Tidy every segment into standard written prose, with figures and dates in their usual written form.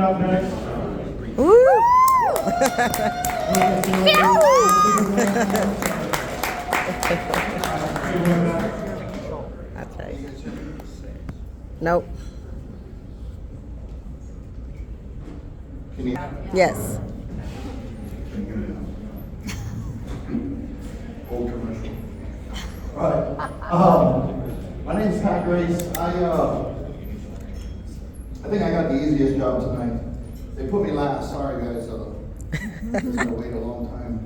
up next. Woo! That's right. Nope. Yes. Old commercial. All right. My name's Pat Grace. I think I got the easiest job tonight. They put me last. Sorry, guys. Just gonna wait a long time.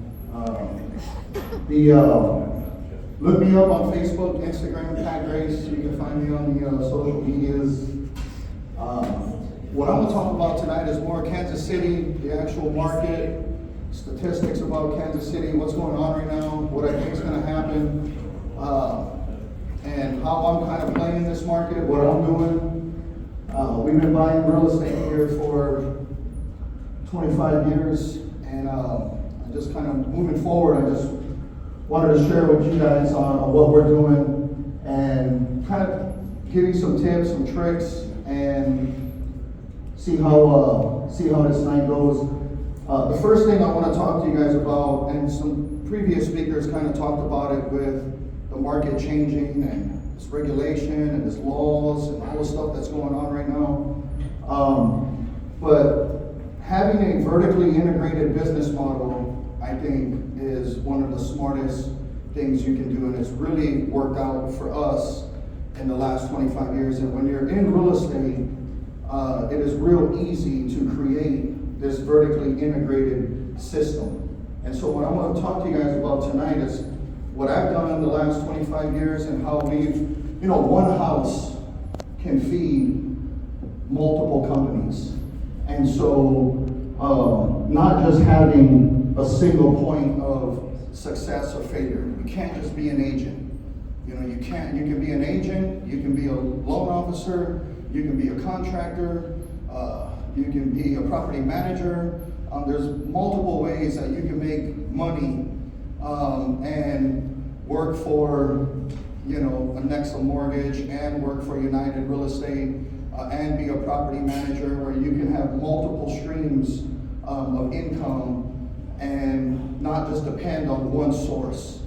Look me up on Facebook, Instagram, Pat Grace. You can find me on the social medias. What I'm gonna talk about tonight is more Kansas City, the actual market, statistics about Kansas City, what's going on right now, what I think is gonna happen, and how I'm kind of playing this market, what I'm doing. We've been buying real estate here for 25 years, and I just kind of moving forward, I just wanted to share with you guys on what we're doing and kind of give you some tips, some tricks, and see how this night goes. The first thing I want to talk to you guys about, and some previous speakers kind of talked about it with the market changing and this regulation and this laws and all the stuff that's going on right now. But having a vertically integrated business model, I think, is one of the smartest things you can do, and it's really worked out for us in the last 25 years. And when you're in real estate, it is real easy to create this vertically integrated system. And so what I want to talk to you guys about tonight is what I've done in the last 25 years and how one house can feed multiple companies. And so not just having a single point of success or failure. You can't just be an agent. You can be an agent, you can be a loan officer, you can be a contractor, you can be a property manager. There's multiple ways that you can make money and work for, a Nexa Mortgage and work for United Real Estate and be a property manager where you can have multiple streams of income and not just depend on one source.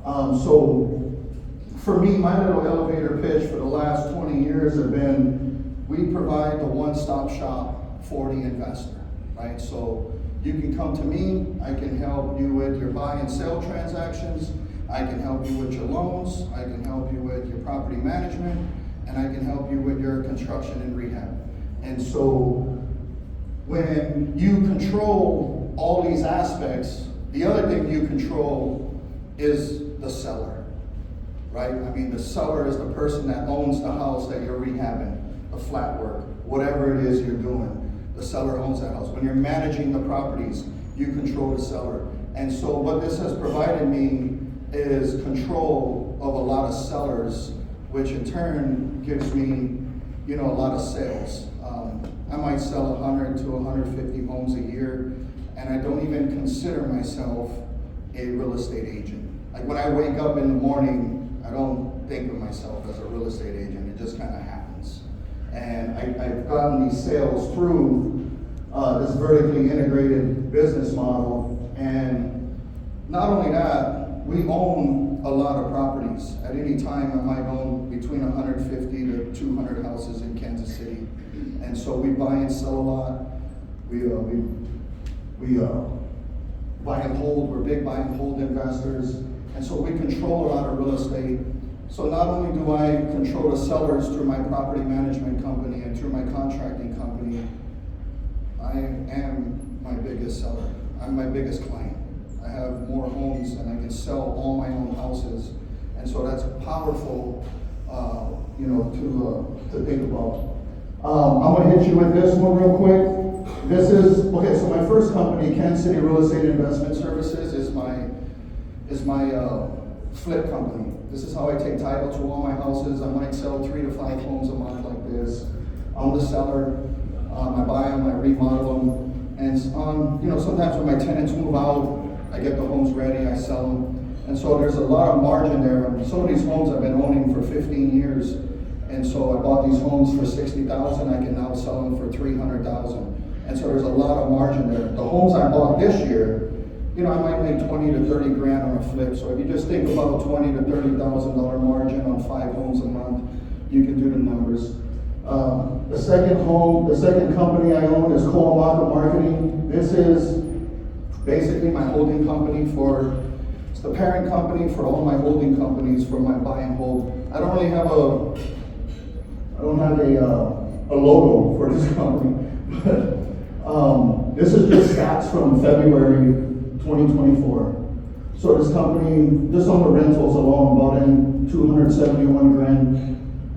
So for me, my little elevator pitch for the last 20 years have been, we provide the one-stop shop for the investor, right? So you can come to me, I can help you with your buy and sell transactions, I can help you with your loans, I can help you with your property management, and I can help you with your construction and rehab. And so when you control all these aspects, the other thing you control is the seller, right? I mean, the seller is the person that owns the house that you're rehabbing, the flat work, whatever it is you're doing. The seller owns that house. When you're managing the properties, you control the seller. And so what this has provided me is control of a lot of sellers, which in turn gives me, a lot of sales. I might sell 100 to 150 homes a year, and I don't even consider myself a real estate agent. Like when I wake up in the morning, I don't think of myself as a real estate agent. It just kind of happens. And I've gotten these sales through this vertically integrated business model. And not only that, we own a lot of properties. At any time, I might own between 150 to 200 houses in Kansas City. And so we buy and sell a lot. We buy and hold. We're big buy and hold investors. And so we control a lot of real estate. So not only do I control the sellers through my property management company and through my contracting company, I am my biggest seller. I'm my biggest client. I have more homes and I can sell all my own houses. And so that's powerful, to think about. I'm gonna hit you with this one real quick. So my first company, Kansas City Real Estate Investment Services, is my flip company. This is how I take title to all my houses. I might sell 3 to 5 homes a month like this. I'm the seller. I buy them, I remodel them. And sometimes when my tenants move out, I get the homes ready, I sell them. And so there's a lot of margin there. Some of these homes I've been owning for 15 years. And so I bought these homes for $60,000. I can now sell them for $300,000. And so there's a lot of margin there. The homes I bought this year, you know, I might make 20 to 30 grand on a flip. So if you just think about $20,000 to $30,000 margin on 5 homes a month, you can do the numbers. The second company I own is Koamaka Marketing. This is basically my holding company it's the parent company for all my holding companies for my buy and hold. I don't have a logo for this company, but this is just stats from February 2024. So this company, just on the rentals alone, bought in 271 grand.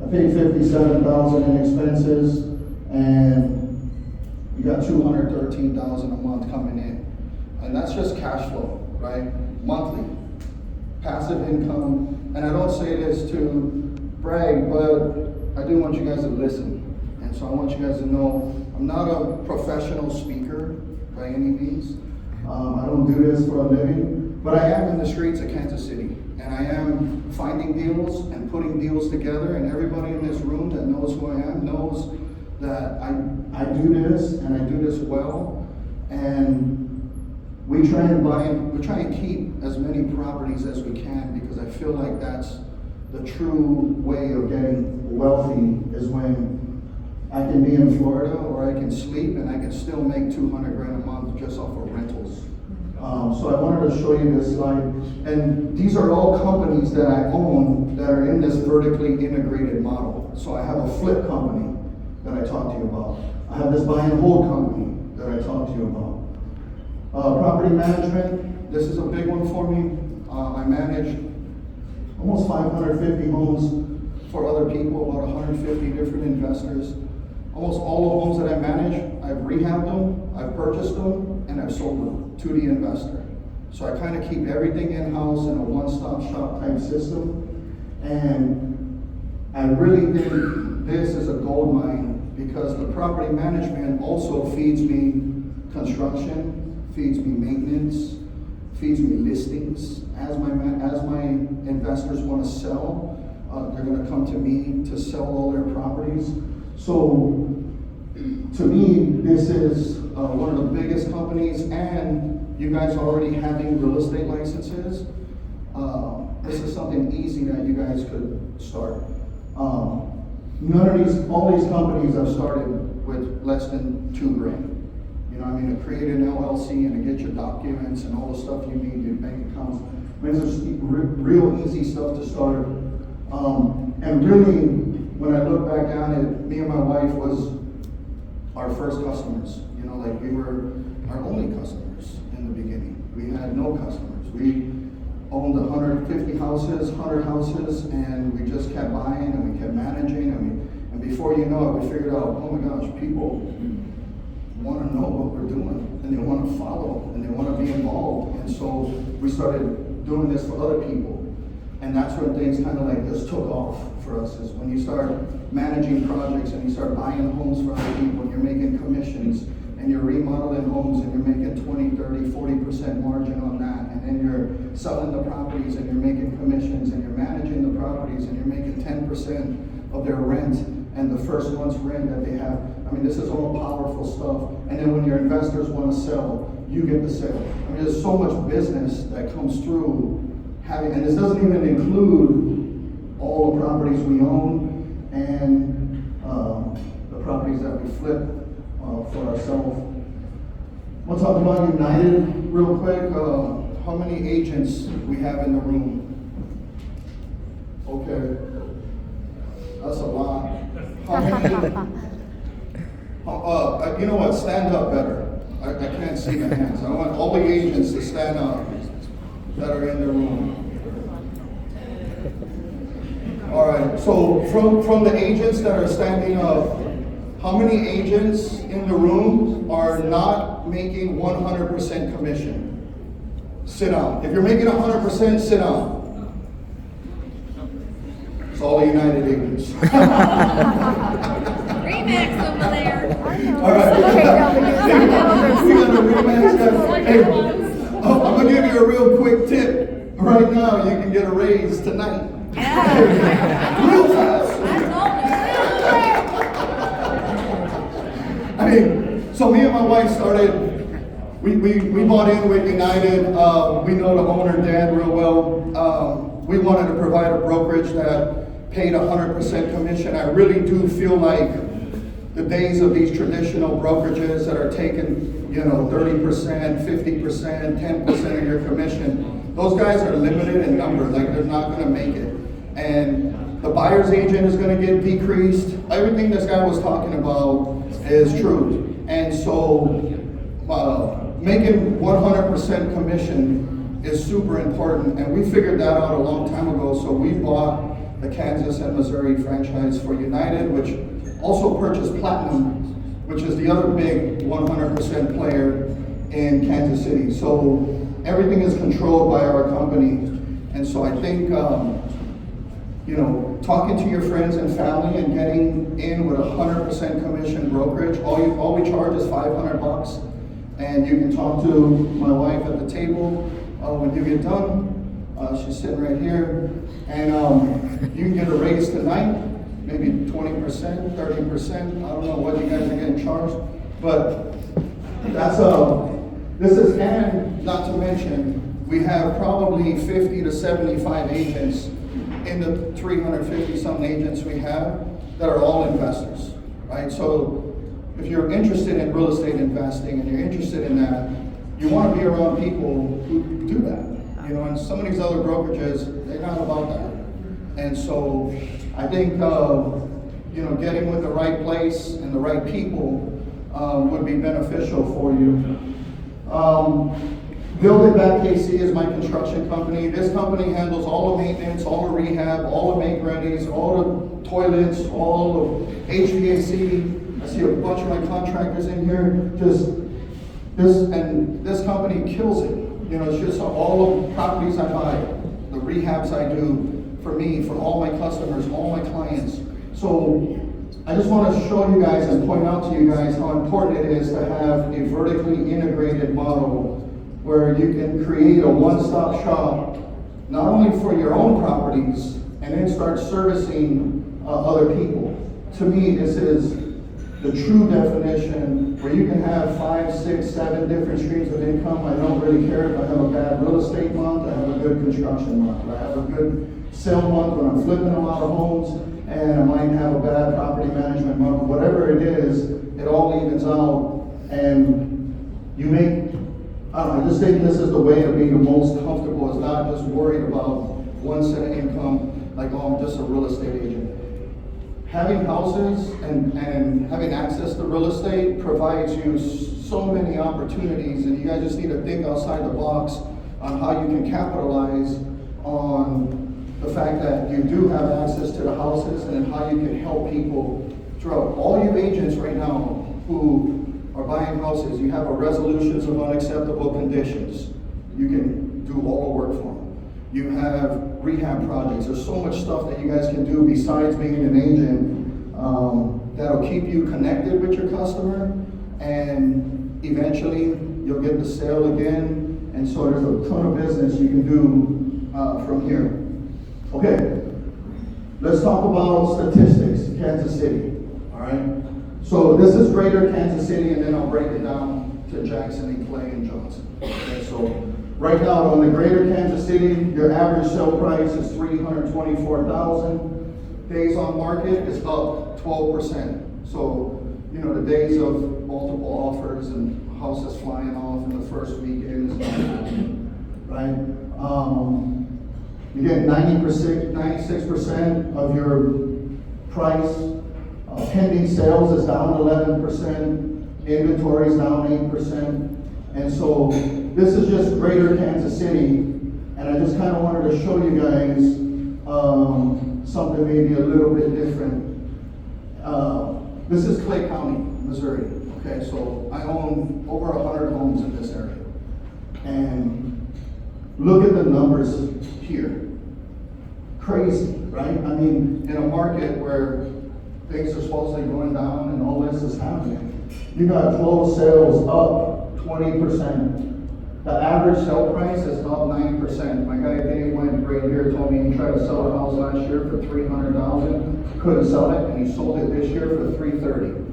I paid 57,000 in expenses, and you got 213,000 a month coming in. And that's just cash flow, right? Monthly, passive income. And I don't say this to brag, but I do want you guys to listen. And so I want you guys to know I'm not a professional speaker by any means. I don't do this for a living, but I am in the streets of Kansas City. And I am finding deals and putting deals together, and everybody in this room that knows who I am knows that I do this, and I do this well. And we try and keep as many properties as we can, because I feel like that's the true way of getting wealthy, is when I can be in Florida or I can sleep and I can still make 200 grand a month just off of rentals. So I wanted to show you this slide. And these are all companies that I own that are in this vertically integrated model. So I have a flip company that I talked to you about. I have this buy and hold company that I talked to you about. Property management, this is a big one for me. I manage almost 550 homes for other people, about 150 different investors. Almost all the homes that I manage, I've rehabbed them, I've purchased them, and I've sold them to the investor. So I kind of keep everything in-house in a one-stop shop type system. And I really think this is a gold mine, because the property management also feeds me construction, feeds me maintenance, feeds me listings. As my investors want to sell, they're going to come to me to sell all their properties. So to me, this is one of the biggest companies, and you guys already having real estate licenses. This is something easy that you guys could start. All these companies I've started with less than 2 grand. You know, I mean, to create an LLC and to get your documents and all the stuff you need, your bank accounts. I mean, it's just real easy stuff to start. And really, when I look back on it, me and my wife was our first customers. You know, like we were our only customers in the beginning. We had no customers. We owned 150 houses, 100 houses, and we just kept buying and we kept managing. And before you know it, we figured out, oh my gosh, people want to know what we're doing, and they want to follow, and they want to be involved. And so we started doing this for other people. And that's when things kind of like just took off for us, is when you start managing projects and you start buying homes for other people, and you're making commissions, and you're remodeling homes, and you're making 20, 30, 40% margin on that, and then you're selling the properties, and you're making commissions, and you're managing the properties, and you're making 10% of their rent and the first month's rent that they have. I mean, this is all powerful stuff. And then when your investors want to sell, you get the sale. I mean, there's so much business that comes through having, and this doesn't even include all the properties we own and the properties that we flip for ourselves. We'll talk about United real quick. How many agents we have in the room? Okay, that's a lot. How many? You know what? Stand up better. I can't see the hands. I want all the agents to stand up that are in the room. All right. So from the agents that are standing up, how many agents in the room are not making 100% commission? Sit down. If you're making 100%, sit down. It's all the United agents. Remax over there. All right. We got a Remax guy. Hey, I'm gonna give you a real quick tip. Right now, you can get a raise tonight. Real fast. I mean, so me and my wife started. We bought in with United. We know the owner, Dan, real well. We wanted to provide a brokerage that paid 100% commission. I really do feel like the days of these traditional brokerages that are taking, 30%, 50%, 10% of your commission, those guys are limited in number. Like, they're not going to make it. And the buyer's agent is going to get decreased. Everything this guy was talking about is true. And so, making 100% commission is super important, and we figured that out a long time ago. So we bought the Kansas and Missouri franchise for United, which also purchased Platinum, which is the other big 100% player in Kansas City. So everything is controlled by our company. And so I think, talking to your friends and family and getting in with 100% commission brokerage, all we charge is $500. And you can talk to my wife at the table when you get done. She's sitting right here. And you can get a raise tonight, maybe 20%, 30%. I don't know what you guys are getting charged. But and not to mention, we have probably 50 to 75 agents in the 350 something agents we have that are all investors, right? So if you're interested in real estate investing and you're interested in that, you want to be around people who do that. And some of these other brokerages, they're not about that. And so I think, getting with the right place and the right people would be beneficial for you. Build It Back KC is my construction company. This company handles all the maintenance, all the rehab, all the make-readies, all the toilets, all the HVAC. I see a bunch of my contractors in here. This company kills it. It's just all the properties I buy, the rehabs I do for me, for all my customers, all my clients. So I just want to show you guys and point out to you guys how important it is to have a vertically integrated model where you can create a one-stop shop, not only for your own properties, and then start servicing other people. To me, this is the true definition where you can have 5, 6, 7 different streams of income. I don't really care if I have a bad real estate month, I have a good construction month, I have a good sale month when I'm flipping a lot of homes, and I might have a bad property management month. Whatever it is, it all evens out, and you make, I just think this is the way to be the most comfortable, is not just worried about one set of income, like, oh, I'm just a real estate agent. Having houses and having access to real estate provides you so many opportunities, and you guys just need to think outside the box on how you can capitalize on the fact that you do have access to the houses and how you can help people throughout. All you agents right now who are buying houses, you have a resolutions of unacceptable conditions. You can do all the work for them. You have rehab projects. There's so much stuff that you guys can do besides being an agent that'll keep you connected with your customer, and eventually you'll get the sale again. And so there's a ton of business you can do from here. Okay, let's talk about statistics, Kansas City, all right? So this is greater Kansas City, and then I'll break it down to Jackson and Clay and Johnson. Okay, so right now in the greater Kansas City, your average sale price is $324,000. Days on market is up 12%. So, the days of multiple offers and houses flying off in the first weekend is not happening, right? You get 96% of your price. Pending sales is down 11%. Inventory is down 8%. And so this is just greater Kansas City. And I just kind of wanted to show you guys something maybe a little bit different. This is Clay County, Missouri. Okay, so I own over 100 homes in this area. And look at the numbers here. Crazy, right? I mean, in a market where things are supposedly going down and all this is happening, you got closed sales up 20%. The average sale price is up 9%. My guy Dave went right here, told me he tried to sell a house last year for $300,000, couldn't sell it, and he sold it this year for $330,000.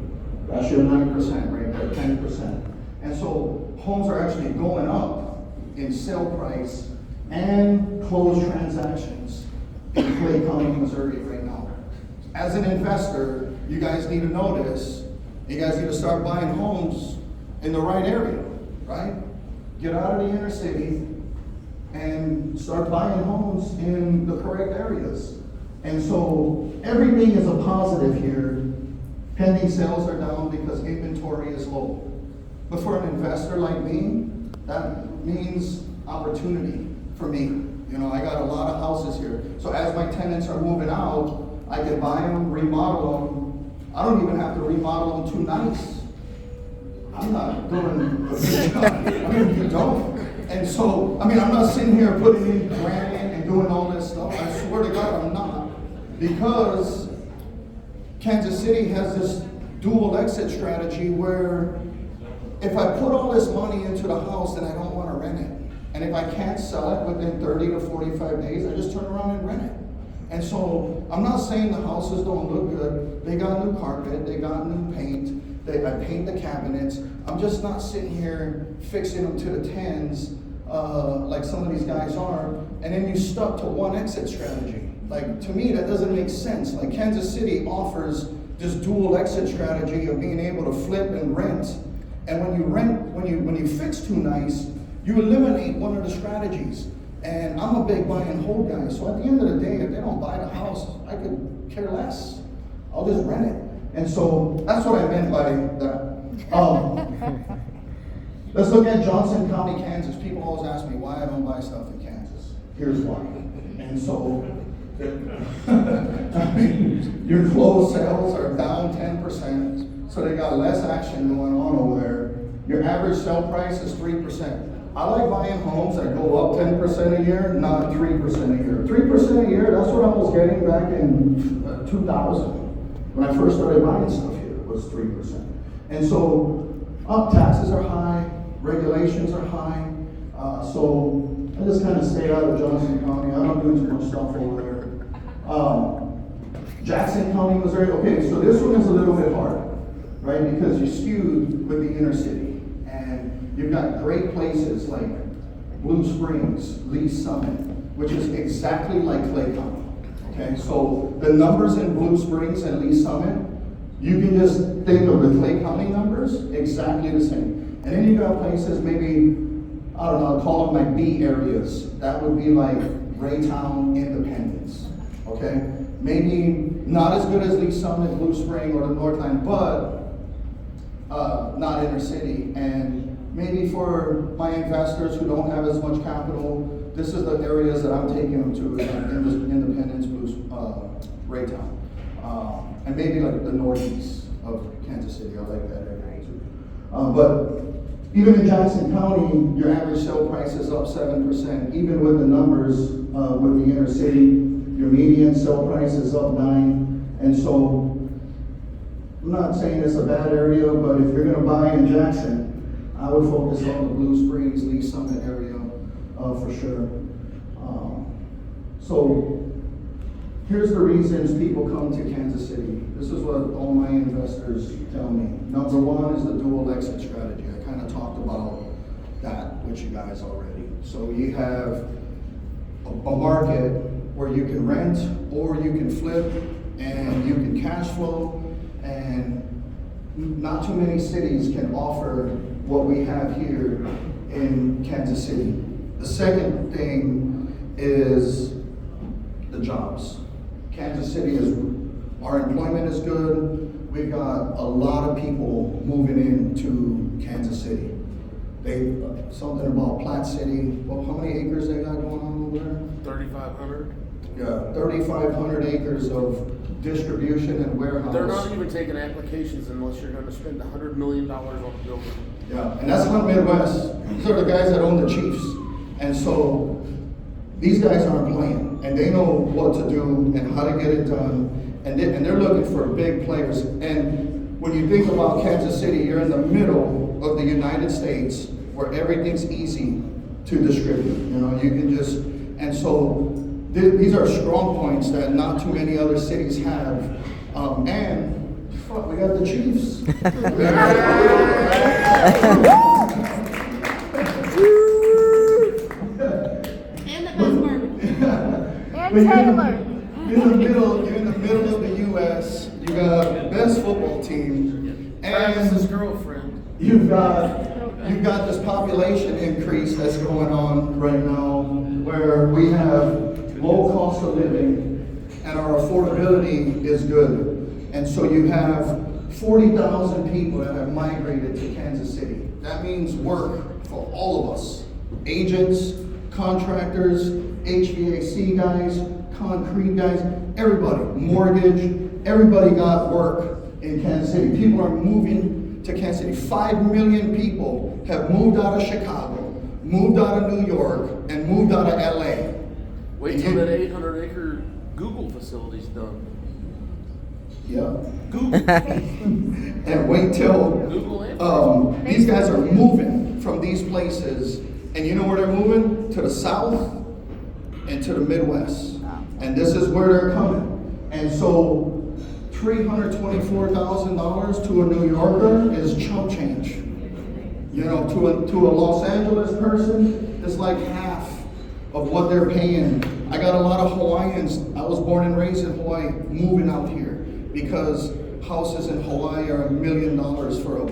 That's your 9% right there. 10%. And so homes are actually going up in sale price and closed transactions in Clay County, Missouri right now. As an investor, you guys need to know this. You guys need to start buying homes in the right area, right? Get out of the inner city and start buying homes in the correct areas. And so everything is a positive here. Pending sales are down because inventory is low. But for an investor like me, that means opportunity for me. You know, I got a lot of houses here. So as my tenants are moving out, I can buy them, remodel them. I don't even have to remodel them too nice. I'm not doing a good job. I mean, you don't. And so, I mean, I'm not sitting here putting in granite and doing all this stuff. I swear to God, I'm not. Because Kansas City has this dual exit strategy where if I put all this money into the house, then I don't want to rent it. And if I can't sell it within 30 to 45 days, I just turn around and rent it. And so I'm not saying the houses don't look good. They got new carpet, they got new paint, I paint the cabinets. I'm just not sitting here fixing them to the tens like some of these guys are. And then you stuck to one exit strategy. Like, to me, that doesn't make sense. Like, Kansas City offers this dual exit strategy of being able to flip and rent. And when you rent, when you fix too nice, you eliminate one of the strategies. And I'm a big buy and hold guy. So at the end of the day, if they don't buy the house, I could care less. I'll just rent it. And so that's what I meant by that. Let's look at Johnson County, Kansas. People always ask me why I don't buy stuff in Kansas. Here's why. And so I mean, your closed sales are down 10%, so they got less action going on over there. Your average sale price is 3%. I like buying homes that go up 10% a year, not 3% a year. 3% a year, that's what I was getting back in 2000. When I first started buying stuff here, it was 3%. And so, taxes are high, regulations are high, so I just kind of stay out of Johnson County. I don't do too much stuff over there. Jackson County, Missouri. Okay, so this one is a little bit hard, right? Because you're skewed with the inner city. And you've got great places like Blue Springs, Lee Summit, which is exactly like Clay County. Okay, so the numbers in Blue Springs and Lee Summit, you can just think of the Clay County numbers exactly the same. And then you got places maybe, I don't know, I'll call them my B areas. That would be like Raytown, Independence. Okay, maybe not as good as Lee Summit, Blue Spring, or the Northland, but not inner city. And maybe for my investors who don't have as much capital, this is the areas that I'm taking them to, Independence, Raytown, and maybe like the northeast of Kansas City. I like that area too. But even in Jackson County, your average sale price is up 7%. Even with the numbers with the inner city, your median sale price is up 9%. And so, I'm not saying it's a bad area, but if you're going to buy in Jackson, I would focus on the Blue Springs, Lee Summit area for sure. So here's the reasons people come to Kansas City. This is what all my investors tell me. Number one is the dual exit strategy. I kind of talked about that with you guys already. So you have a market where you can rent or you can flip and you can cash flow, and not too many cities can offer what we have here in Kansas City. The second thing is the jobs. Kansas City our employment is good. We've got a lot of people moving into Kansas City. Something about Platte City. Well, how many acres they got going on over there? 3,500. Yeah, 3,500 acres of distribution and warehouse. They're not even taking applications unless you're going to spend $100 million on the building. Yeah, and that's not Midwest. These are the guys that own the Chiefs. And so these guys aren't playing, and they know what to do and how to get it done. And they're looking for big players. And when you think about Kansas City, you're in the middle of the United States where everything's easy to distribute. You know, you can just, and so these are strong points that not too many other cities have. And fuck, we got the Chiefs. And the best barbecue. And But Taylor. You're in the middle of the U.S. You got the best football team, Travis's and girlfriend. you've got this population increase that's going on right now, where we have low cost of living, and our affordability is good. And so you have 40,000 people that have migrated to Kansas City. That means work for all of us: agents, contractors, HVAC guys, concrete guys, everybody, mortgage, everybody got work in Kansas City. People are moving to Kansas City. 5 million people have moved out of Chicago, moved out of New York, and moved out of LA. Wait till that 800-acre Google facility's done. Yeah. Google. And wait till Google and these guys are moving from these places, and you know where they're moving? To the South and to the Midwest. And this is where they're coming. And so $324,000 to a New Yorker is chump change. You know, to a Los Angeles person, it's like half of what they're paying. I got a lot of Hawaiians. I was born and raised in Hawaii, moving out here because houses in Hawaii are $1 million for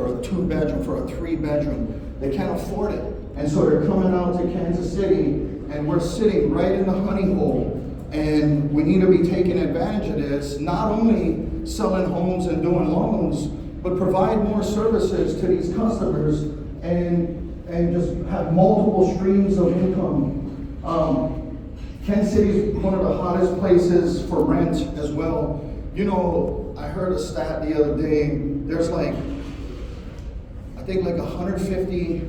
a 2-bedroom, for a 3-bedroom. They can't afford it. And so they're coming out to Kansas City, and we're sitting right in the honey hole. And we need to be taking advantage of this, not only selling homes and doing loans, but provide more services to these customers and just have multiple streams of income. Kansas City is one of the hottest places for rent as well. You know, I heard a stat the other day, there's like, I think like 150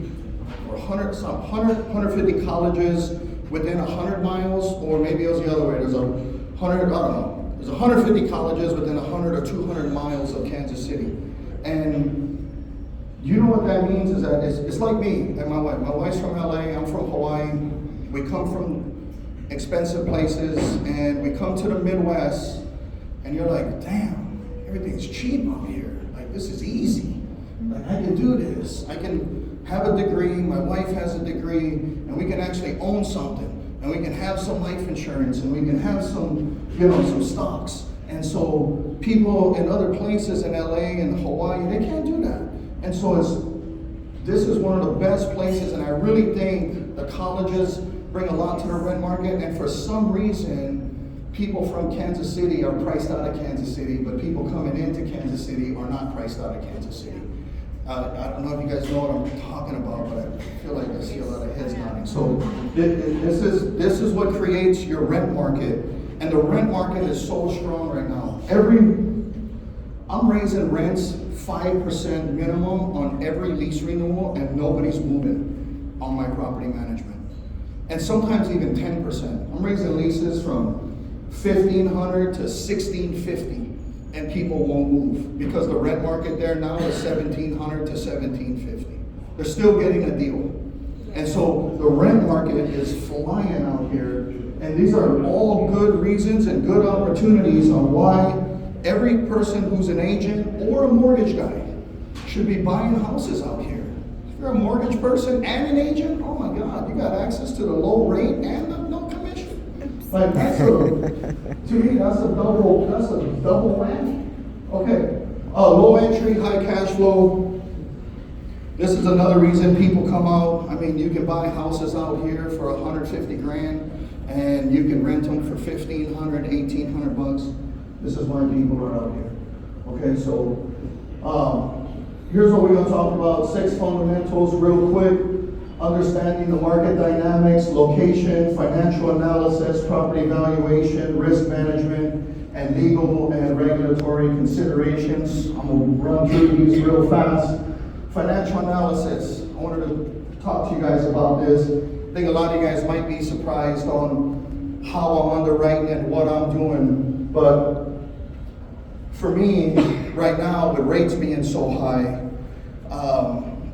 or 150 colleges within 100 miles, or maybe it was the other way. There's 150 colleges within 100 or 200 miles of Kansas City. And you know what that means is that it's like me and my wife. My wife's from LA, I'm from Hawaii. We come from expensive places, and we come to the Midwest, and you're like, damn, everything's cheap up here. Like, this is easy. Like, I can do this. I can have a degree, my wife has a degree, and we can actually own something, and we can have some life insurance, and we can have some, you know, some stocks. And so people in other places in LA and Hawaii, they can't do that. And so this is one of the best places, and I really think the colleges bring a lot to the rent market, and for some reason, people from Kansas City are priced out of Kansas City, but people coming into Kansas City are not priced out of Kansas City. I don't know if you guys know what I'm talking about, but I feel like I see a lot of heads nodding. So this is what creates your rent market, and the rent market is so strong right now. I'm raising rents 5% minimum on every lease renewal, and nobody's moving on my property management. And sometimes even 10%. I'm raising leases from $1,500 to $1,650. And people won't move because the rent market there now is $1,700 to $1,750. They're still getting a deal. And so the rent market is flying out here. And these are all good reasons and good opportunities on why every person who's an agent or a mortgage guy should be buying houses out here. If you're a mortgage person and an agent, oh my God, you got access to the low rate and the no commission. Like to me, that's a double whammy. Okay, low entry, high cash flow. This is another reason people come out. I mean, you can buy houses out here for 150 grand, and you can rent them for 1,500, 1,800 bucks. This is why people are out here. Okay, so here's what we're gonna talk about: 6 fundamentals, real quick. Understanding the market dynamics, location, financial analysis, property valuation, risk management, and legal and regulatory considerations. I'm gonna run through these real fast. Financial analysis. I wanted to talk to you guys about this. I think a lot of you guys might be surprised on how I'm underwriting and what I'm doing, but for me, right now, with rates being so high,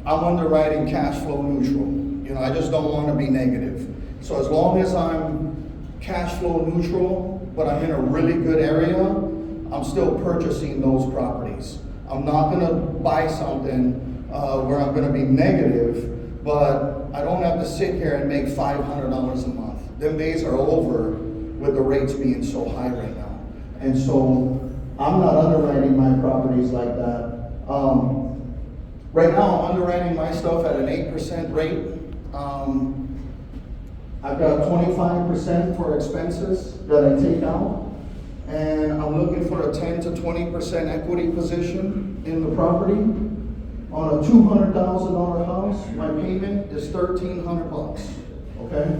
I'm underwriting cash flow neutral. You know, I just don't want to be negative. So as long as I'm cash flow neutral, but I'm in a really good area, I'm still purchasing those properties. I'm not going to buy something where I'm gonna be negative, but I don't have to sit here and make $500 a month. Them days are over with the rates being so high right now. And so I'm not underwriting my properties like that. Right now, I'm underwriting my stuff at an 8% rate. I've got 25% for expenses that I take out. And I'm looking for a 10 to 20% equity position in the property. On a $200,000 house, my payment is $1,300, okay?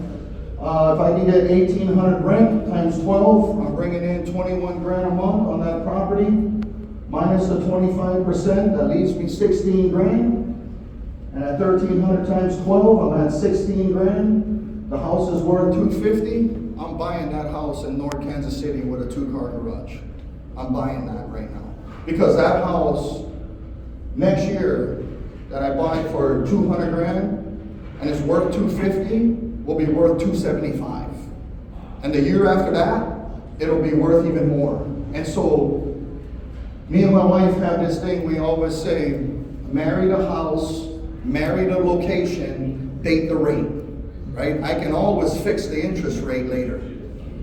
If I can get 1,800 rent times 12, I'm bringing in 21 grand a month on that property. Minus the 25%, that leaves me 16 grand. And at 1,300 times 12, I'm at 16 grand. The house is worth 250. I'm buying that house in North Kansas City with a 2-car garage. I'm buying that right now. Because that house, next year, that I buy for 200 grand, and it's worth 250, will be worth 275. And the year after that, it'll be worth even more. And so, me and my wife have this thing we always say, marry the house, marry the location, date the rate, right? I can always fix the interest rate later,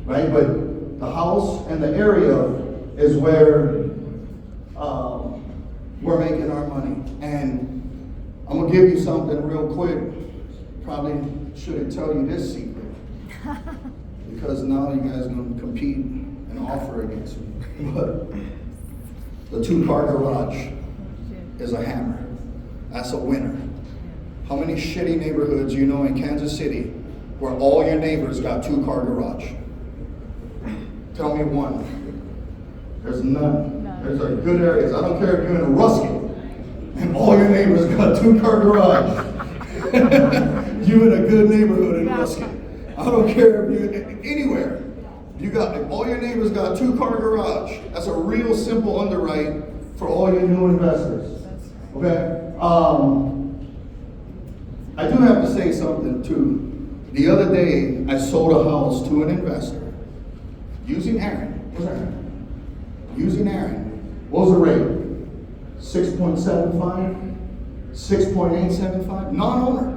right? But the house and the area is where we're making our money. And I'm gonna give you something real quick. Probably shouldn't tell you this secret, because now you guys are gonna compete and offer against me. But the 2-car garage is a hammer. That's a winner. How many shitty neighborhoods you know in Kansas City where all your neighbors got 2-car garage? Tell me one. There's none. There's a good areas. I don't care if you're in a Ruskin and all your neighbors got 2-car garage. You in a good neighborhood in Ruskin. I don't care if you anywhere. You got, if all your neighbors got 2-car garage, that's a real simple underwrite for all your new investors. Okay? I do have to say something too. The other day, I sold a house to an investor using Aaron. What's Aaron? Using Aaron. What was the rate? 6.75? 6.875? Non-owner.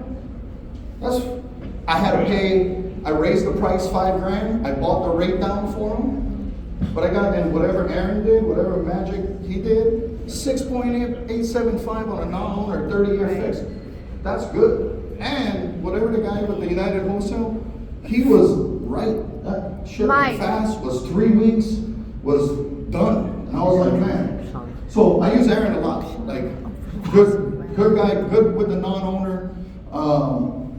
I had to pay. I raised the price 5 grand. I bought the rate down for him. But I got in whatever Aaron did, whatever magic he did, 6.875 on a non-owner 30-year fix. That's good. And whatever the guy with the United Wholesale, he was right. That shit went fast, was 3 weeks, was done. And I was like, man. So I use Aaron a lot. Like, good guy, good with the non-owner.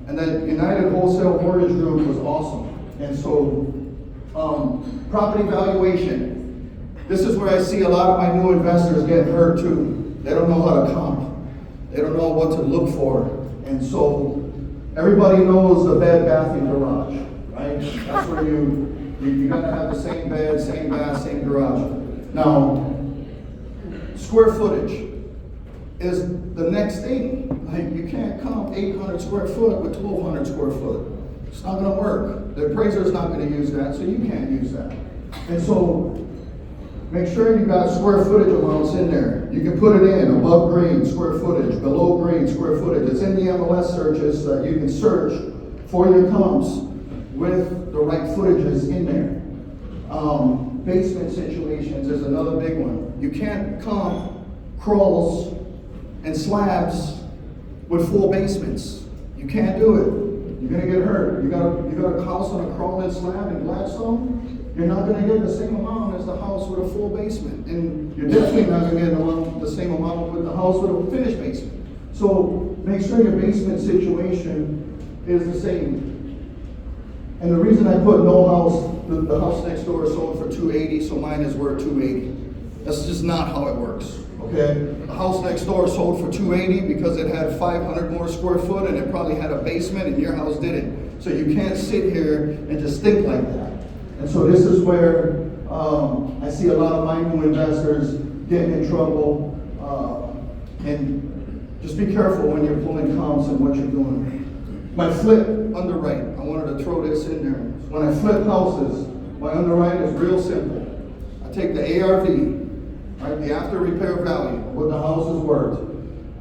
And then United Wholesale Mortgage Group was awesome. And so, property valuation. This is where I see a lot of my new investors get hurt too. They don't know how to comp. They don't know what to look for. And so, everybody knows the Bed Bath & Garage, right? That's where you gotta have the same bed, same bath, same garage. Now, square footage is the next thing. Like, you can't comp 800 square foot with 1,200 square foot. It's not gonna work. The appraiser's not gonna use that, so you can't use that. And so, make sure you got square footage amounts in there. You can put it in above grade square footage, below grade square footage. It's in the MLS searches that you can search for your comps with the right footages in there. Basement situations is another big one. You can't comp crawls and slabs with full basements. You can't do it. You're gonna get hurt. You got a house on a crawl-in slab in Gladstone, you're not gonna get the same amount as the house with a full basement. And you're definitely not gonna get the same amount with the house with a finished basement. So make sure your basement situation is the same. And the reason I put no house, the house next door is sold for 280, so mine is worth 280. That's just not how it works, okay? The house next door sold for 280 because it had 500 more square foot and it probably had a basement and your house didn't. So you can't sit here and just think like that. And so this is where I see a lot of my new investors getting in trouble. And just be careful when you're pulling comps and what you're doing. My flip underwrite, I wanted to throw this in there. When I flip houses, my underwrite is real simple. I take the ARV, right, the after repair value, what the house is worth.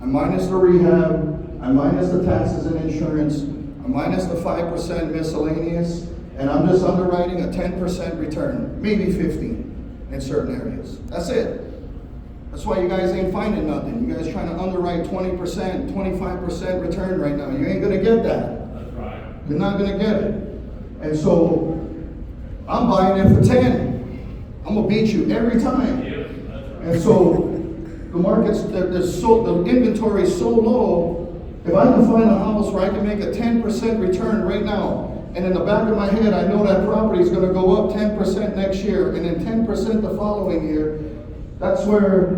I minus the rehab, I minus the taxes and insurance, I minus the 5% miscellaneous, and I'm just underwriting a 10% return, maybe 15 in certain areas. That's it. That's why you guys ain't finding nothing. You guys trying to underwrite 20%, 25% return right now. You ain't gonna get that. That's right. You're not gonna get it. And so, I'm buying it for 10. I'm gonna beat you every time. Yeah, that's right. And so, the market's, the inventory is so low, if I can find a house where I can make a 10% return right now, and in the back of my head, I know that property is gonna go up 10% next year, and then 10% the following year, that's where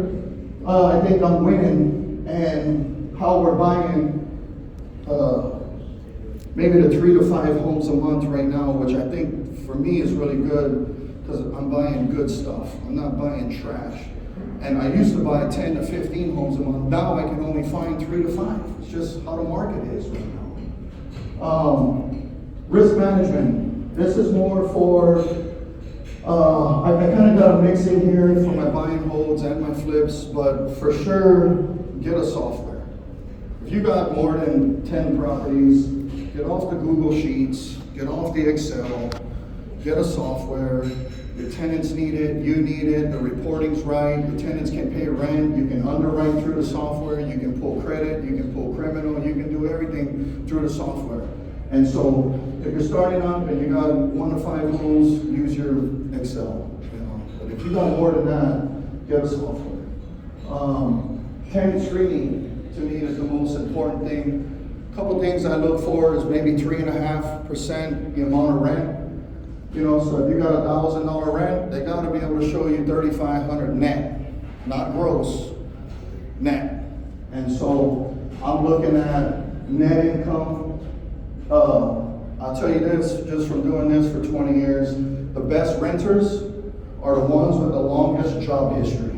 I think I'm winning, and how we're buying maybe the 3 to 5 homes a month right now, which I think for me is really good because I'm buying good stuff. I'm not buying trash. And I used to buy 10 to 15 homes a month. Now I can only find 3 to 5. It's just how the market is right now. Risk management. This is more for, I kind of got a mix in here for my buy and holds and my flips, but for sure, get a software. If you got more than 10 properties, get off the Google Sheets, get off the Excel, get a software. Your tenants need it, you need it, the reporting's right, your tenants can pay rent, you can underwrite through the software, you can pull credit, you can pull criminal, you can do everything through the software. And so, if you're starting up and you got 1 to 5 homes, use your Excel. But if you got more than that, get a software. Tenant screening, to me, is the most important thing. A couple things I look for is maybe 3.5% the amount of rent. So if you got $1,000 rent, they got to be able to show you $3,500 net, not gross, net. And so I'm looking at net income. I'll tell you this, just from doing this for 20 years, the best renters are the ones with the longest job history.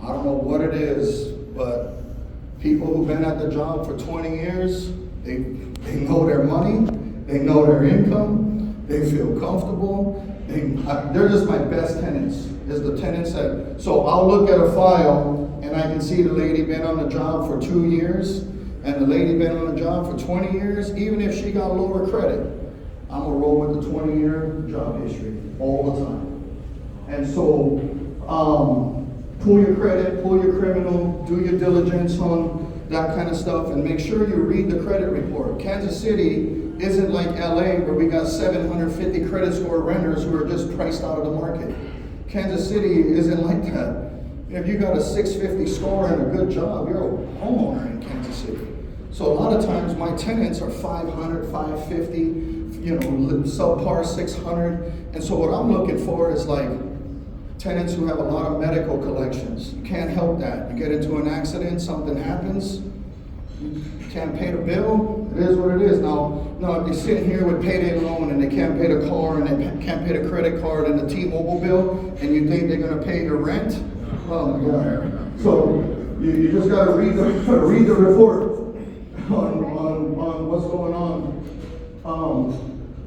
I don't know what it is, but people who've been at the job for 20 years, they know their money, they know their income, they feel comfortable. They're just my best tenants, is the tenants that, so I'll look at a file and I can see the lady been on the job for 2 years and the lady been on the job for 20 years, even if she got lower credit, I'm gonna roll with the 20-year job history all the time. And so, pull your credit, pull your criminal, do your diligence on that kind of stuff, and make sure you read the credit report. Kansas City isn't like LA where we got 750 credit score renters who are just priced out of the market. Kansas City isn't like that. If you got a 650 score and a good job, you're a homeowner in Kansas City. So a lot of times my tenants are 500, 550, subpar 600. And so what I'm looking for is like tenants who have a lot of medical collections. You can't help that. You get into an accident, something happens, you can't pay the bill, it is what it is. Now, if they're sitting here with payday loan and they can't pay the car and they can't pay the credit card and the T-Mobile bill, and you think they're gonna pay your rent, oh my God. So you just gotta read the report on what's going on.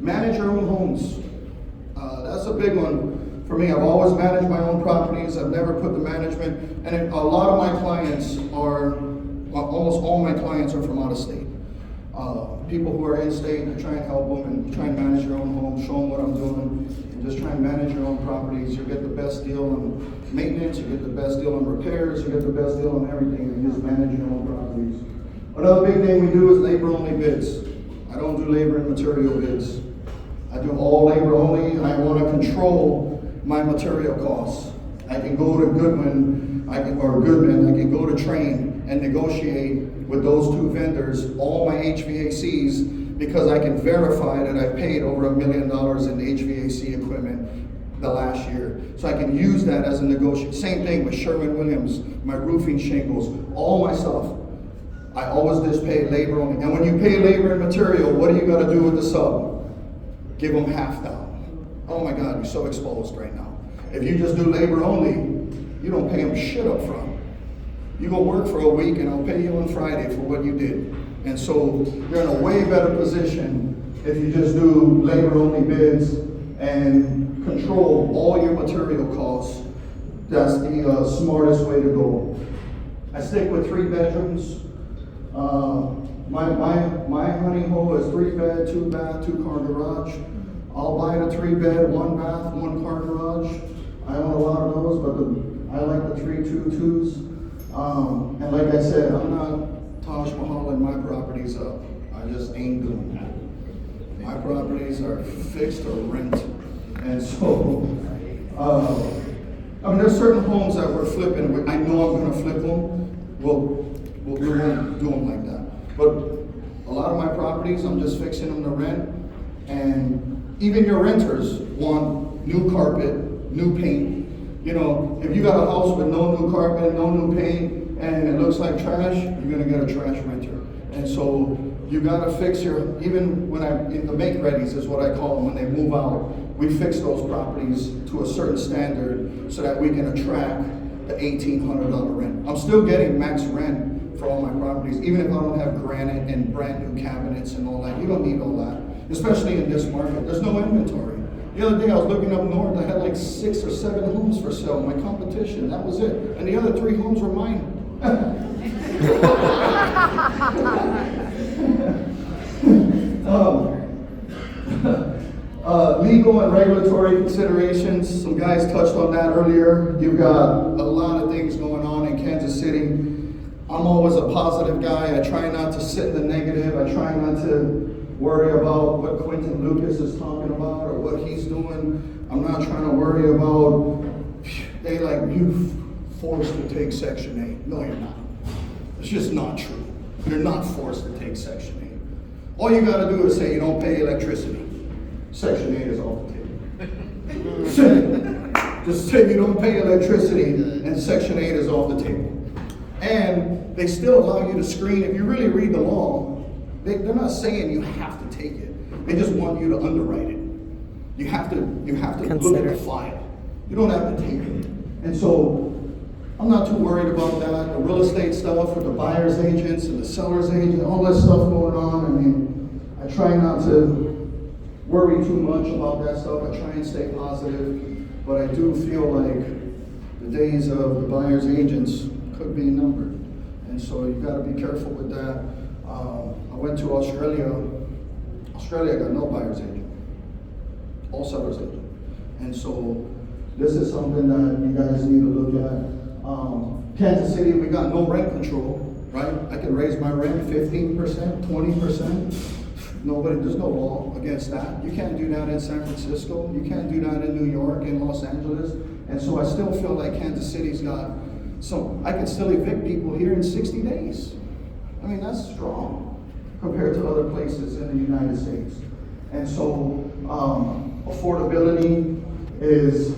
Manage your own homes. That's a big one for me. I've always managed my own properties. I've never put the management, and a lot of my clients are, almost all my clients are from out of state. People who are in state, I try and help them and try and manage your own home, show them what I'm doing, and just try and manage your own properties. You get the best deal on maintenance, you get the best deal on repairs, you get the best deal on everything, and you just manage your own properties. Another big thing we do is labor-only bids. I don't do labor and material bids. I do all labor only. I want to control my material costs. I can go to Goodman, Goodman, I can go to Train and negotiate with those 2 vendors all my HVACs because I can verify that I paid over $1 million in HVAC equipment the last year. So I can use that as a negotiation. Same thing with Sherwin-Williams, my roofing shingles, all my stuff. I always just pay labor only. And when you pay labor and material, what do you got to do with the sub? Give them half down. Oh my God, you're so exposed right now. If you just do labor only, you don't pay them shit up front. You go work for a week and I'll pay you on Friday for what you did. And so you're in a way better position if you just do labor only bids and control all your material costs. That's the smartest way to go. I stick with 3 bedrooms. My honey hole is 3 bed, 2 bath, 2 car garage. I'll buy the 3 bed, 1 bath, 1 car garage. I own a lot of those, but I like the 3 2s. And like I said, I'm not Taj Mahal in my properties up. I just ain't doing that. My properties are fixed or rent. And so, I mean, there's certain homes that we're flipping. I know I'm gonna flip them. We won't do them like that. But a lot of my properties, I'm just fixing them to rent. And even your renters want new carpet, new paint. You know, if you got a house with no new carpet, no new paint, and it looks like trash, you're gonna get a trash renter. And so you gotta fix your, even when in the make-readies is what I call them, when they move out, we fix those properties to a certain standard so that we can attract the $1,800 rent. I'm still getting max rent for all my properties, even if I don't have granite and brand new cabinets and all that. You don't need all that, especially in this market. There's no inventory. The other day I was looking up north, I had like 6 or 7 homes for sale, my competition, that was it. And the other 3 homes were mine. Legal and regulatory considerations, some guys touched on that earlier. You've got a lot of things going on in Kansas City. I'm always a positive guy. I try not to sit in the negative. I try not to worry about what Quentin Lucas is talking about or what he's doing. I'm not trying to worry about, they like, you forced to take Section 8. No, you're not. It's just not true. You're not forced to take Section 8. All you gotta do is say you don't pay electricity. Section 8 is off the table. Just say you don't pay electricity and Section 8 is off the table. And they still allow you to screen. If you really read the law, they're not saying you have to take it. They just want you to underwrite it. You have to look at the file. You don't have to take it. And so I'm not too worried about that. The real estate stuff with the buyer's agents and the seller's agent, all that stuff going on. I mean, I try not to worry too much about that stuff. I try and stay positive, but I do feel like the days of the buyer's agents could be numbered. And so you gotta be careful with that. I went to Australia. Australia got no buyer's agent, all seller's agent. And so this is something that you guys need to look at. Kansas City, we got no rent control, right? I can raise my rent 15%, 20%. There's no law against that. You can't do that in San Francisco. You can't do that in New York, in Los Angeles. And so I still feel like Kansas City's got I can still evict people here in 60 days. I mean, that's strong compared to other places in the United States. And so affordability is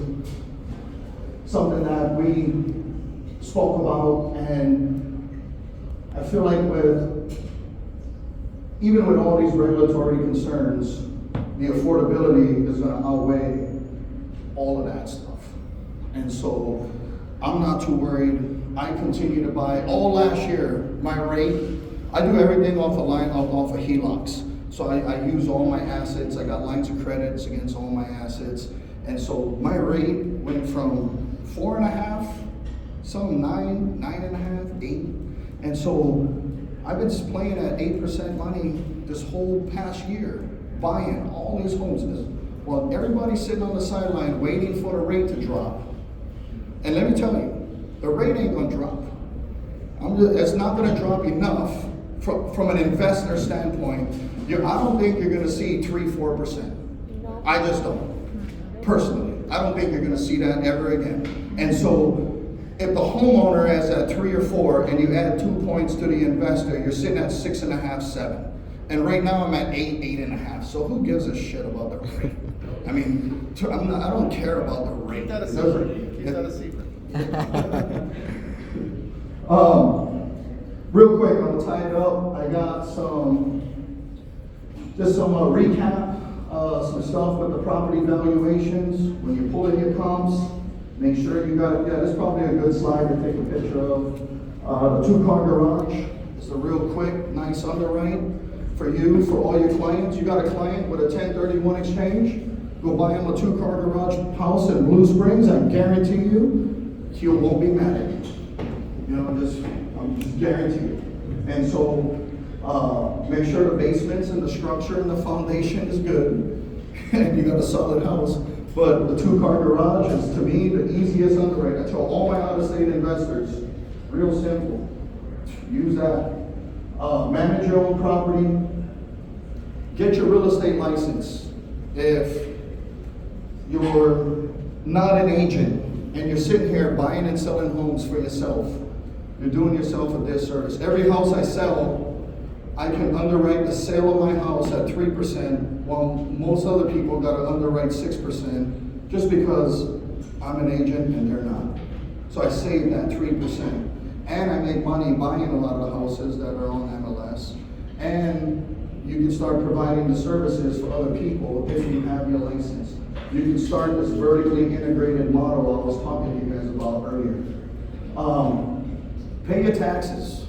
something that we spoke about, and I feel like even with all these regulatory concerns, the affordability is going to outweigh all of that stuff. And so I'm not too worried. I continue to buy. All last year, my rate, I do everything off of HELOCs. So I use all my assets. I got lines of credits against all my assets. And so my rate went from 4.5, some 9, 9.5, 8. And so I've been playing at 8% money this whole past year, buying all these homes. While everybody's sitting on the sideline waiting for the rate to drop. And let me tell you, the rate ain't gonna drop. It's not gonna drop enough from an investor standpoint. I don't think you're gonna see 3-4%. I just don't. Personally, I don't think you're gonna see that ever again. And so if the homeowner is at 3 or 4 and you add 2 points to the investor, you're sitting at 6.5, 7. And right now I'm at 8, 8.5. So who gives a shit about the rate? I mean, I don't care about the rate. Keep that a secret. Keep that a secret. Real quick, I'm gonna tie it up. I got some recap, some stuff with the property valuations. When you pull in your comps, make sure you got, this is probably a good slide to take a picture of. The 2-car garage. It's a real quick, nice underwrite for you, for all your clients. You got a client with a 1031 exchange, go buy him a 2-car garage house in Blue Springs. I guarantee you, he won't be mad at you. You know, just I'm just guaranteed. And so, make sure the basements and the structure and the foundation is good. And you got a solid house. But the 2-car garage is, to me, the easiest underwrite. I tell all my out-of-state investors, real simple, use that. Manage your own property. Get your real estate license. If you're not an agent and you're sitting here buying and selling homes for yourself, you're doing yourself a disservice. Every house I sell, I can underwrite the sale of my house at 3%, while most other people gotta underwrite 6%, just because I'm an agent and they're not. So I save that 3%. And I make money buying a lot of the houses that are on MLS. And you can start providing the services for other people if you have your license. You can start this vertically integrated model I was talking to you guys about earlier. Pay your taxes.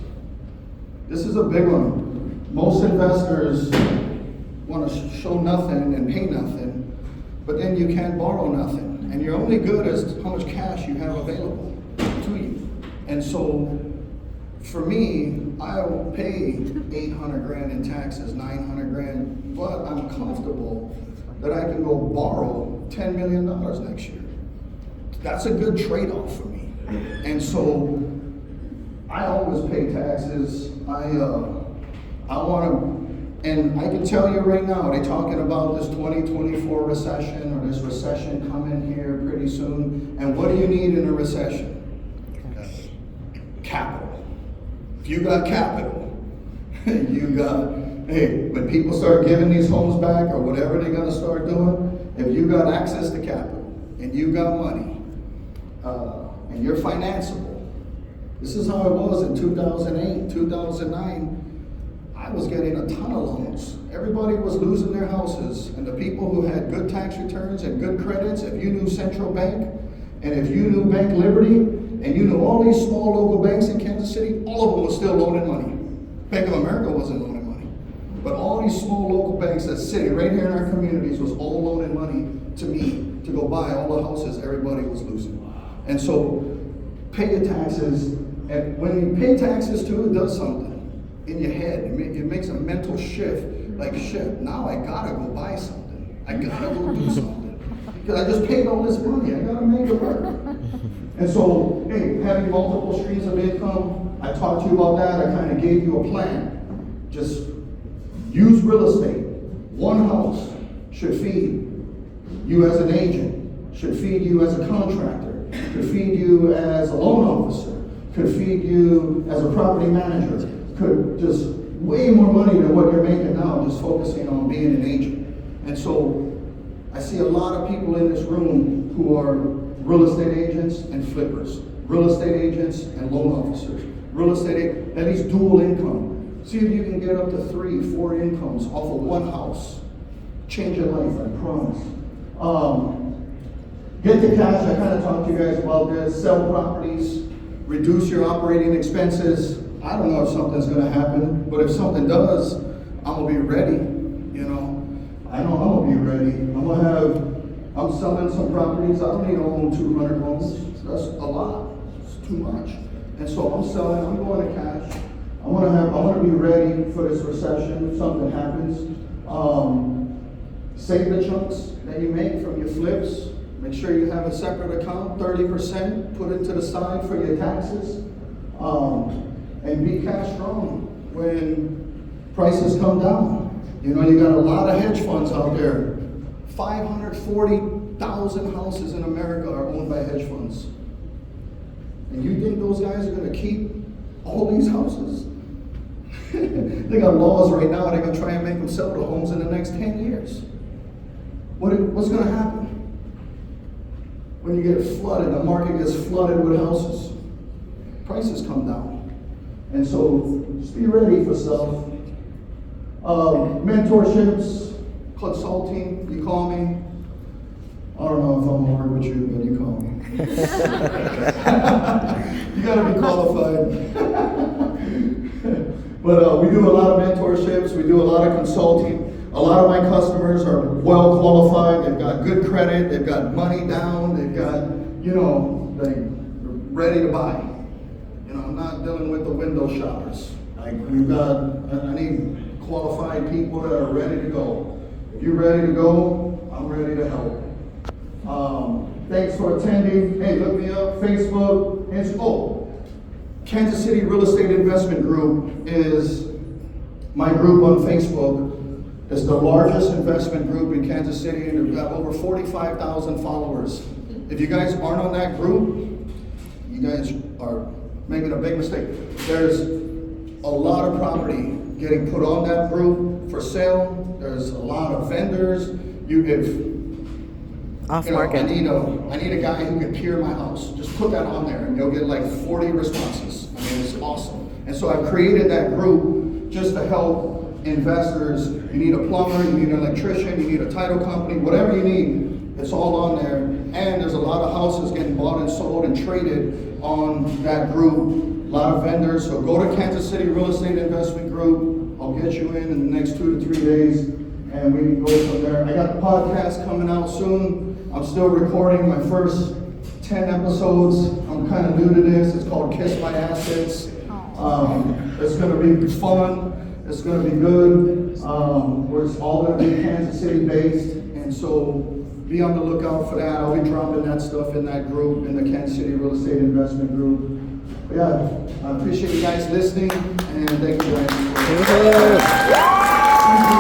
This is a big one. Most investors want to show nothing and pay nothing, but then you can't borrow nothing. And you're only good as how much cash you have available to you. And so, for me, I will pay 800 grand in taxes, 900 grand, but I'm comfortable that I can go borrow $10 million next year. That's a good trade-off for me. And so, I always pay taxes. I want to, and I can tell you right now, they're talking about this 2024 recession or this recession coming here pretty soon. And what do you need in a recession? Capital. If you got capital, you got, hey, when people start giving these homes back or whatever they're going to start doing, if you got access to capital and you got money and you're financeable, this is how it was in 2008, 2009. I was getting a ton of loans. Everybody was losing their houses, and the people who had good tax returns and good credits, if you knew Central Bank, and if you knew Bank Liberty, and you knew all these small local banks in Kansas City, all of them were still loaning money. Bank of America wasn't loaning money. But all these small local banks that's sitting right here in our communities was all loaning money to me to go buy all the houses everybody was losing. And so, pay your taxes, and when you pay taxes too, it does something in your head. It makes a mental shift, like shit, now I gotta go buy something. I gotta go do something. Because I just paid all this money, I gotta make it work. And so, hey, having multiple streams of income, I talked to you about that, I kind of gave you a plan. Just use real estate. One house should feed you as an agent, should feed you as a contractor, could feed you as a loan officer, could feed you as a property manager, could just way more money than what you're making now just focusing on being an agent. And so I see a lot of people in this room who are real estate agents and flippers, real estate agents and loan officers, real estate, at least dual income. See if you can get up to 3, 4 incomes off of one house. Change your life, I promise. Get the cash, I kind of talked to you guys about this, sell properties, reduce your operating expenses. I don't know if something's gonna happen, but if something does, I'm gonna be ready, you know. I know I'm gonna be ready. I'm selling some properties, I don't need to own 200 homes. That's a lot, it's too much. And so I'm selling, I'm going to cash. I wanna be ready for this recession if something happens. Save the chunks that you make from your flips. Make sure you have a separate account, 30%, put it to the side for your taxes. And be cash strong when prices come down. You know, you got a lot of hedge funds out there. 540,000 houses in America are owned by hedge funds. And you think those guys are gonna keep all these houses? They got laws right now, they're gonna try and make them sell the homes in the next 10 years. What's gonna happen? When you get flooded, the market gets flooded with houses, prices come down. And so, just be ready for stuff. Mentorships, consulting, you call me. I don't know if I'm gonna work with you, but you call me. You gotta be qualified. But we do a lot of mentorships, we do a lot of consulting. A lot of my customers are well qualified, they've got good credit, they've got money down, they've got, you know, they're ready to buy. You know, I'm not dealing with the window shoppers. Like, I need qualified people that are ready to go. If you're ready to go, I'm ready to help. Thanks for attending. Hey, look me up, Facebook, Kansas City Real Estate Investment Group is my group on Facebook. It's the largest investment group in Kansas City, and we've got over 45,000 followers. If you guys aren't on that group, you guys are making a big mistake. There's a lot of property getting put on that group for sale. There's a lot of vendors. Off I market. need a guy who can peer my house. Just put that on there and you'll get like 40 responses. I mean, it's awesome. And so I've created that group just to help investors. You need a plumber, you need an electrician, you need a title company, whatever you need, it's all on there. And there's a lot of houses getting bought and sold and traded on that group. A lot of vendors. So go to Kansas City Real Estate Investment Group. I'll get you in the next 2 to 3 days, and we can go from there. I got the podcast coming out soon. I'm still recording my first 10 episodes. I'm kind of new to this. It's called Kiss My Assets. It's going to be fun. It's going to be good. It's all going to be Kansas City based, and so be on the lookout for that. I'll be dropping that stuff in that group, in the Kansas City Real Estate Investment Group. But yeah, I appreciate you guys listening, and thank you guys.